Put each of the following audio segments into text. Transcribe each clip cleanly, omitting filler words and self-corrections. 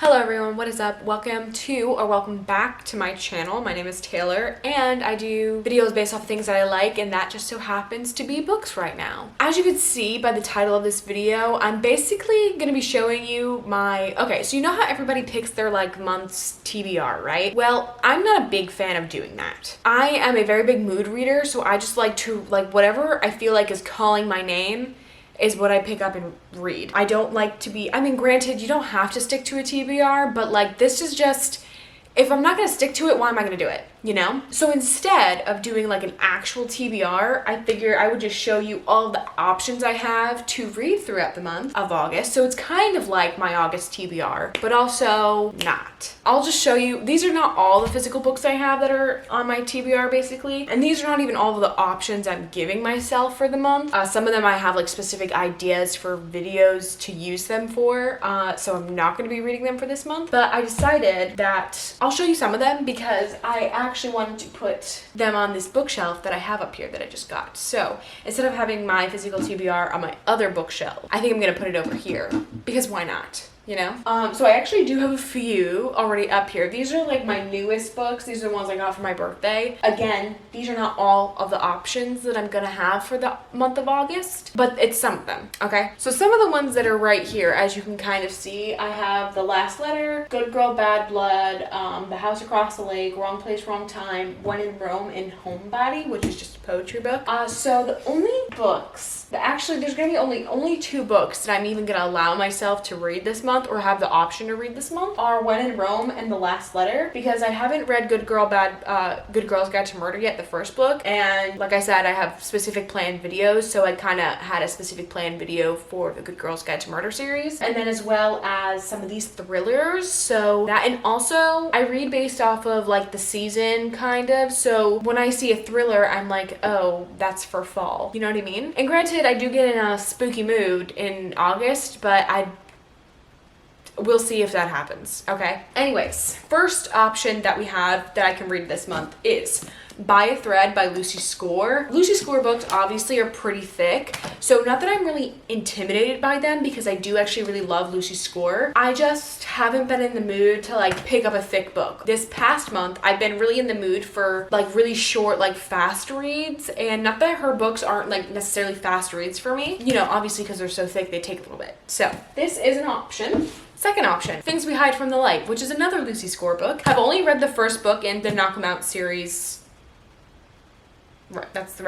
Hello everyone, what is up? Welcome back to my channel. My name is Taylor and I do videos based off things that I like, and that just so happens to be books right now. As you can see by the title of this video, I'm basically going to be showing you so you know how everybody picks their month's TBR, right? Well, I'm not a big fan of doing that. I am a very big mood reader, so I just like to whatever I feel like is calling my name is what I pick up and read. I don't like to be, granted, you don't have to stick to a TBR, but this is just, if I'm not gonna stick to it, why am I gonna do it? You know? So instead of doing an actual TBR, I figure I would just show you all the options I have to read throughout the month of August. So it's kind of like my August TBR, but also not. I'll just show you, these are not all the physical books I have that are on my TBR basically. And these are not even all of the options I'm giving myself for the month. Some of them I have specific ideas for videos to use them for. So I'm not gonna be reading them for this month, but I decided that I'll show you some of them because I actually wanted to put them on this bookshelf that I have up here that I just got. So instead of having my physical TBR on my other bookshelf, I think I'm gonna put it over here because why not? You know? So I actually do have a few already up here. These are my newest books. These are the ones I got for my birthday. Again, these are not all of the options that I'm gonna have for the month of August, but it's some of them, okay? So some of the ones that are right here, as you can kind of see, I have The Last Letter, Good Girl, Bad Blood, The House Across the Lake, Wrong Place, Wrong Time, When in Rome, and Homebody, which is just a poetry book. So the only books that actually, there's gonna be only two books that I'm even gonna allow myself to read this month or have the option to read this month are When in Rome and The Last Letter, because I haven't read Good Girl's Guide to Murder yet, the first book, and like I said, I have specific planned videos, so I kind of had a specific planned video for the Good Girl's Guide to Murder series, and then as well as some of these thrillers, so that, and also I read based off of the season kind of, so when I see a thriller, I'm like, oh, that's for fall, you know what I mean? And granted, I do get in a spooky mood in August, but we'll see if that happens, okay? Anyways, first option that we have that I can read this month is By a Thread by Lucy Score. Lucy Score books obviously are pretty thick, so not that I'm really intimidated by them because I do actually really love Lucy Score. I just haven't been in the mood to pick up a thick book. This past month, I've been really in the mood for really short, fast reads, and not that her books aren't necessarily fast reads for me, you know, obviously because they're so thick, they take a little bit. So this is an option. Second option, Things We Hide from the Light, which is another Lucy Score book. I've only read the first book in the Knock 'Em Out series. Right, that's the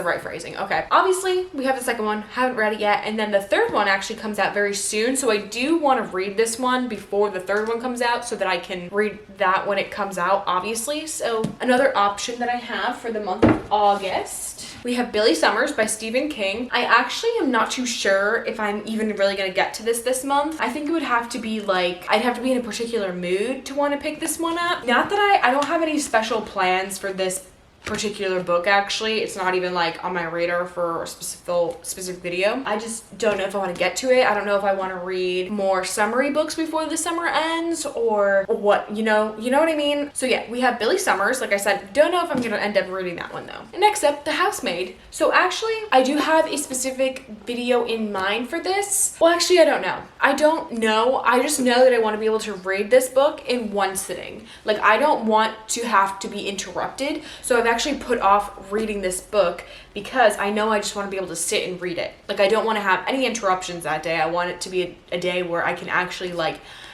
right phrasing. Okay. Obviously, we have the second one, haven't read it yet, and then the third one actually comes out very soon, so I do want to read this one before the third one comes out so that I can read that when it comes out, obviously. So another option that I have for the month of August, we have Billy Summers by Stephen King. I actually am not too sure if I'm even really going to get to this month. I think it would have to be I'd have to be in a particular mood to want to pick this one up. Not that I don't have any special plans for this particular book, actually. It's not even on my radar for a specific video. I just don't know if I want to get to it. I don't know if I want to read more summary books before the summer ends or what, you know what I mean? So yeah, we have Billy Summers. Like I said, don't know if I'm gonna end up reading that one though. And next up, The Housemaid. So actually, I do have a specific video in mind for this. Well, actually, I don't know. I just know that I want to be able to read this book in one sitting. I don't want to have to be interrupted. So I've actually put off reading this book because I know I just want to be able to sit and read it. I don't want to have any interruptions that day. I want it to be a day where I can actually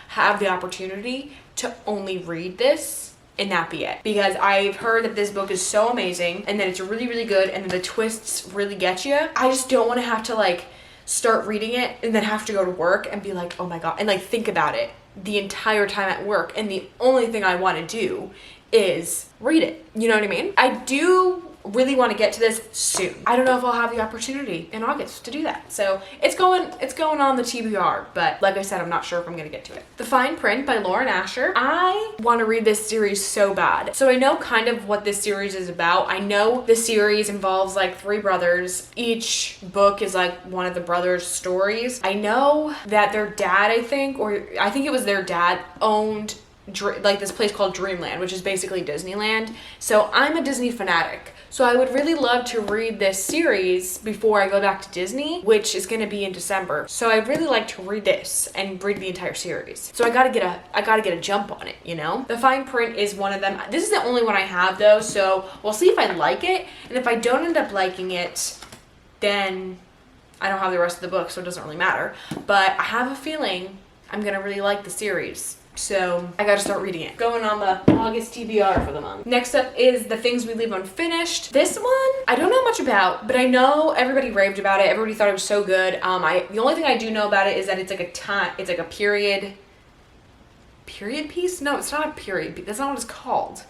have the opportunity to only read this and that be it. Because I've heard that this book is so amazing and that it's really, really good and that the twists really get you. I just don't want to have to start reading it and then have to go to work and be oh my God, and think about it the entire time at work, and the only thing I want to do is read it. You know what I mean? I do really want to get to this soon. I don't know if I'll have the opportunity in August to do that. So it's going on the TBR, but like I said, I'm not sure if I'm gonna get to it. The Fine Print by Lauren Asher. I want to read this series so bad. So I know kind of what this series is about. I know this series involves three brothers. Each book is one of the brothers' stories. I know that their dad, I think it was their dad, owned this place called Dreamland, which is basically Disneyland. So I'm a Disney fanatic. So I would really love to read this series before I go back to Disney, which is going to be in December. So I'd really like to read this and read the entire series. So I gotta get a jump on it, you know? The fine print is one of them. This is the only one I have though, so we'll see if I like it. And if I don't end up liking it, then I don't have the rest of the book, so it doesn't really matter. But I have a feeling I'm gonna really like the series. So I gotta start reading it. Going on the August TBR for the month. Next up is The Things We Leave Unfinished. This one, I don't know much about, but I know everybody raved about it. Everybody thought it was so good. The only thing I do know about it is that it's like a period piece? No, it's not a period piece. That's not what it's called.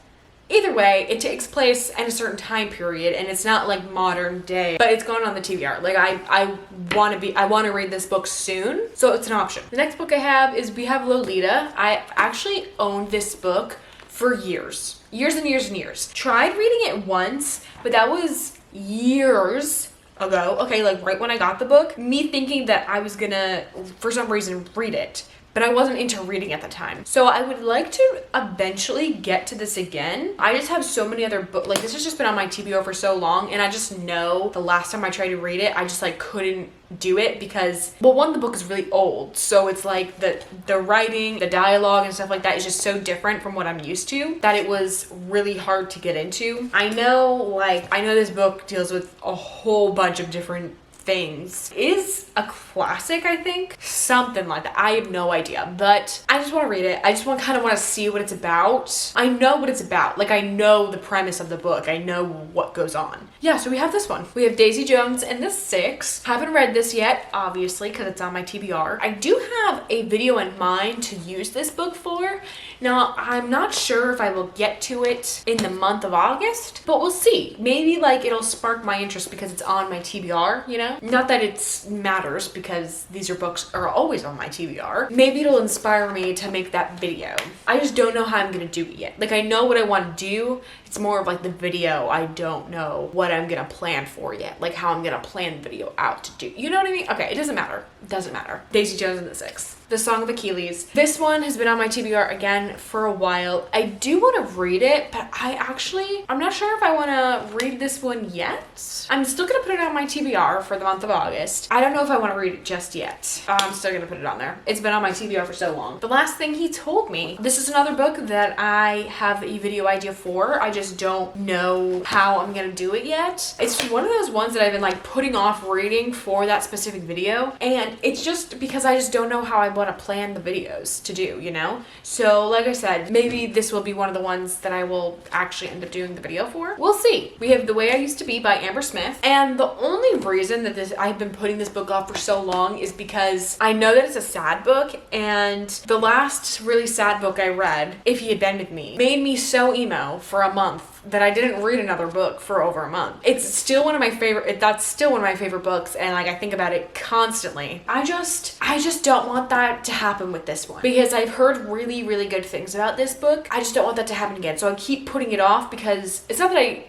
Either way, it takes place in a certain time period, and it's not like modern day, but it's going on the TBR. Like I want to read this book soon, so it's an option. The next book I have is We Have Lolita. I actually owned this book for years and years. Tried reading it once, but that was years ago. Okay, like right when I got the book, me thinking that I was gonna, for some reason, read it. But I wasn't into reading at the time. So I would like to eventually get to this again. I just have so many other books. Like, this has just been on my TBR for so long, and I just know the last time I tried to read it, I just like couldn't do it because, well, one, the book is really old, so it's like the writing, the dialogue and stuff like that is just so different from what I'm used to that it was really hard to get into. I know this book deals with a whole bunch of different things. It is a classic, I think. Something like that. I have no idea, but I just want to read it. I just kind of want to see what it's about. I know what it's about. Like, I know the premise of the book. I know what goes on. Yeah, so we have this one. We have Daisy Jones and the Six. Haven't read this yet, obviously, because it's on my TBR. I do have a video in mind to use this book for. Now, I'm not sure if I will get to it in the month of August, but we'll see. Maybe like it'll spark my interest because it's on my TBR, you know? Not that it matters because these books are always on my TBR. Maybe it'll inspire me to make that video. I just don't know how I'm gonna do it yet. Like, I know what I want to do. It's more of like the video. I don't know what I'm gonna plan for yet. Like how I'm gonna plan the video out to do. You know what I mean? Okay, it doesn't matter. It doesn't matter. Daisy Jones and the Six. The Song of Achilles. This one has been on my TBR again for a while. I do want to read it, but I'm not sure if I want to read this one yet. I'm still going to put it on my TBR for the month of August. I don't know if I want to read it just yet. I'm still going to put it on there. It's been on my TBR for so long. The Last Thing He Told Me. This is another book that I have a video idea for. I just don't know how I'm going to do it yet. It's one of those ones that I've been like putting off reading for that specific video. And it's just because I just don't know how I want to plan the videos to do, you know? So like I said, maybe this will be one of the ones that I will actually end up doing the video for. We'll see. We have The Way I Used to Be by Amber Smith. And the only reason that I've been putting this book off for so long is because I know that it's a sad book, and the last really sad book I read, If He Had Been With Me, made me so emo for a month that I didn't read another book for over a month. It's still one of my favorite, that's still one of my favorite books, and like I think about it constantly. I just don't want that to happen with this one because I've heard really, really good things about this book. I just don't want that to happen again. So I keep putting it off because it's not that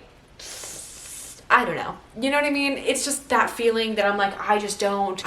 I don't know. You know what I mean? It's just that feeling that I'm like, I just don't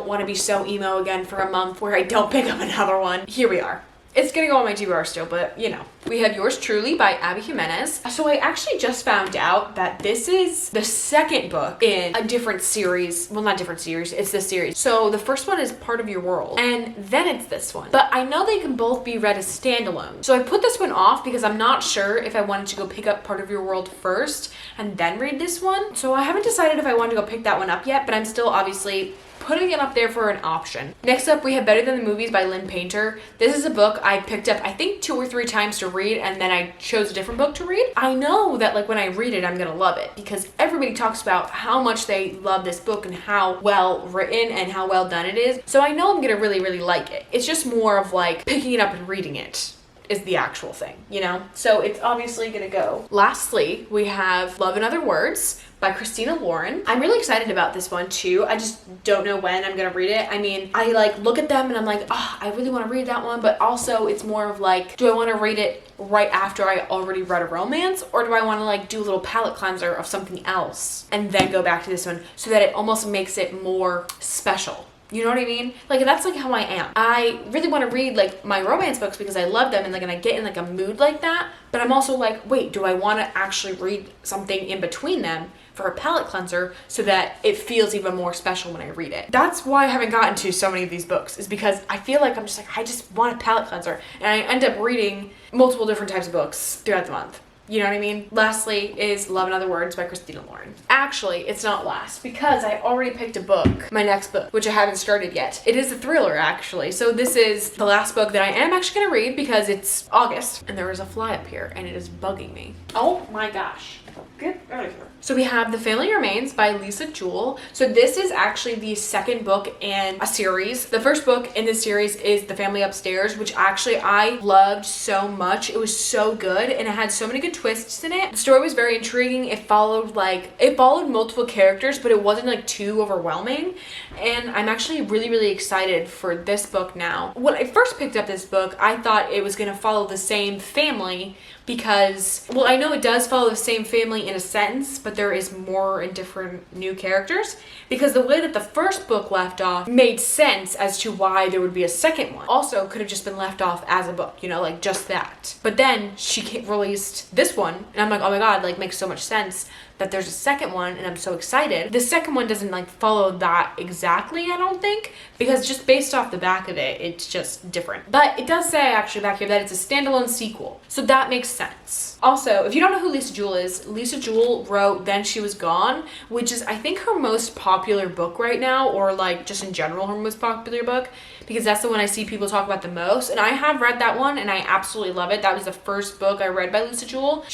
want to be so emo again for a month where I don't pick up another one. Here we are. It's gonna go on my TBR still, but you know. We have Yours Truly by Abby Jimenez. So I actually just found out that this is the second book in a different series. Well, not different series, it's this series. So the first one is Part of Your World, and then it's this one. But I know they can both be read as standalone. So I put this one off because I'm not sure if I wanted to go pick up Part of Your World first and then read this one. So I haven't decided if I want to go pick that one up yet, but I'm still obviously putting it up there for an option. Next up, we have Better Than the Movies by Lynn Painter. This is a book I picked up, I think 2 or 3 times to read, and then I chose a different book to read. I know that like when I read it, I'm gonna love it because everybody talks about how much they love this book and how well written and how well done it is. So I know I'm gonna really, really like it. It's just more of like picking it up and reading it is the actual thing, you know? So it's obviously gonna go. Lastly, we have Love in Other Words by Christina Lauren. I'm really excited about this one too. I just don't know when I'm gonna read it. I mean, I like look at them and I'm like, oh, I really wanna read that one, but also it's more of like, do I wanna read it right after I already read a romance, or do I wanna like do a little palate cleanser of something else and then go back to this one so that it almost makes it more special? You know what I mean? Like, that's like how I am. I really want to read like my romance books because I love them and like, and I get in like a mood like that. But I'm also like, wait, do I want to actually read something in between them for a palate cleanser so that it feels even more special when I read it? That's why I haven't gotten to so many of these books, is because I feel like I'm just like, I just want a palate cleanser. And I end up reading multiple different types of books throughout the month. You know what I mean? Lastly is Love in Other Words by Christina Lauren. Actually, it's not last because I already picked a book, my next book, which I haven't started yet. It is a thriller, actually. So this is the last book that I am actually gonna read because it's August and there is a fly up here and it is bugging me. Oh my gosh. Get out of here. So we have The Family Remains by Lisa Jewell. So this is actually the second book in a series. The first book in this series is The Family Upstairs, which actually I loved so much. It was so good and it had so many good twists in it. The story was very intriguing. It followed multiple characters, but it wasn't like too overwhelming. And I'm actually really excited for this book now. When I first picked up this book, I thought it was gonna follow the same family because, well, I know it does follow the same family in a sense, but there is more and different new characters, because the way that the first book left off made sense as to why there would be a second one. Also could have just been left off as a book, you know, like just that. But then she released this one and I'm like, oh my god, like makes so much sense that there's a second one and I'm so excited. The second one doesn't like follow that exactly, I don't think, because just based off the back of it, it's just different. But it does say actually back here that it's a standalone sequel. So that makes sense. Also, if you don't know who Lisa Jewell is, Lisa Jewell wrote Then She Was Gone, which is I think her most popular book right now, or like just in general her most popular book, because that's the one I see people talk about the most. And I have read that one and I absolutely love it. That was the first book I read by Lisa Jewell.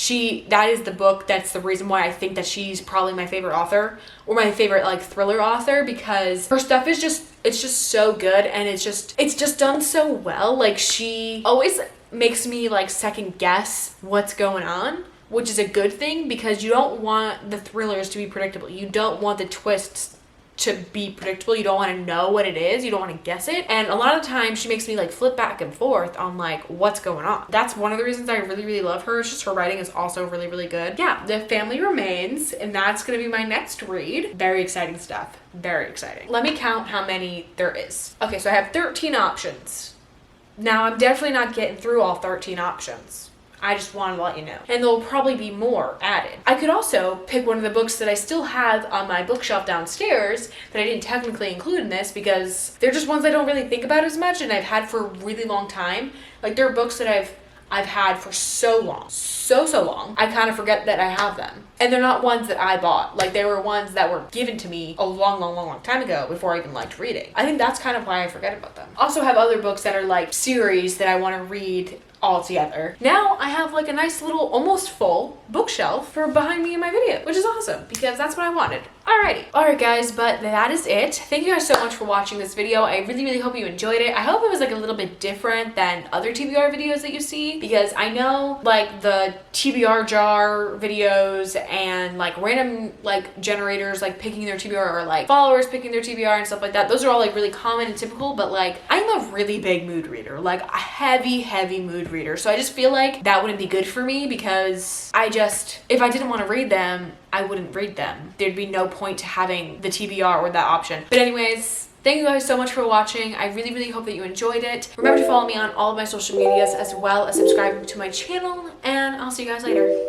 That is the book that's the reason why I think that she's probably my favorite author, or my favorite like thriller author, because her stuff is just, it's just so good and it's just done so well. Like she always makes me like second guess what's going on, which is a good thing because you don't want the thrillers to be predictable. You don't want the twists to be predictable. You don't want to know what it is. You don't want to guess it. And a lot of times she makes me like flip back and forth on like what's going on. That's one of the reasons I really love her. It's just her writing is also really good. Yeah, The Family Remains, and that's gonna be my next read. Very exciting stuff. Very exciting. Let me count how many there is. Okay, so I have 13 options. Now I'm definitely not getting through all 13 options. I just wanted to let you know. And there'll probably be more added. I could also pick one of the books that I still have on my bookshelf downstairs that I didn't technically include in this because they're just ones I don't really think about as much and I've had for a really long time. Like there are books that I've had for so long, so long, I kind of forget that I have them. And they're not ones that I bought. Like they were ones that were given to me a long time ago before I even liked reading. I think that's kind of why I forget about them. Also have other books that are like series that I want to read all together. Now I have like a nice little almost full bookshelf for behind me in my video, which is awesome because that's what I wanted. Alright guys, but that is it. Thank you guys so much for watching this video. I really hope you enjoyed it. I hope it was like a little bit different than other TBR videos that you see, because I know like the TBR jar videos and like random like generators like picking their TBR, or like followers picking their TBR and stuff like that, those are all like really common and typical, but like I'm a really big mood reader, like a heavy mood reader. So I just feel like that wouldn't be good for me because if I didn't want to read them, I wouldn't read them. There'd be no point to having the TBR or that option. But anyways, thank you guys so much for watching. I really hope that you enjoyed it. Remember to follow me on all of my social medias as well as subscribing to my channel, and I'll see you guys later.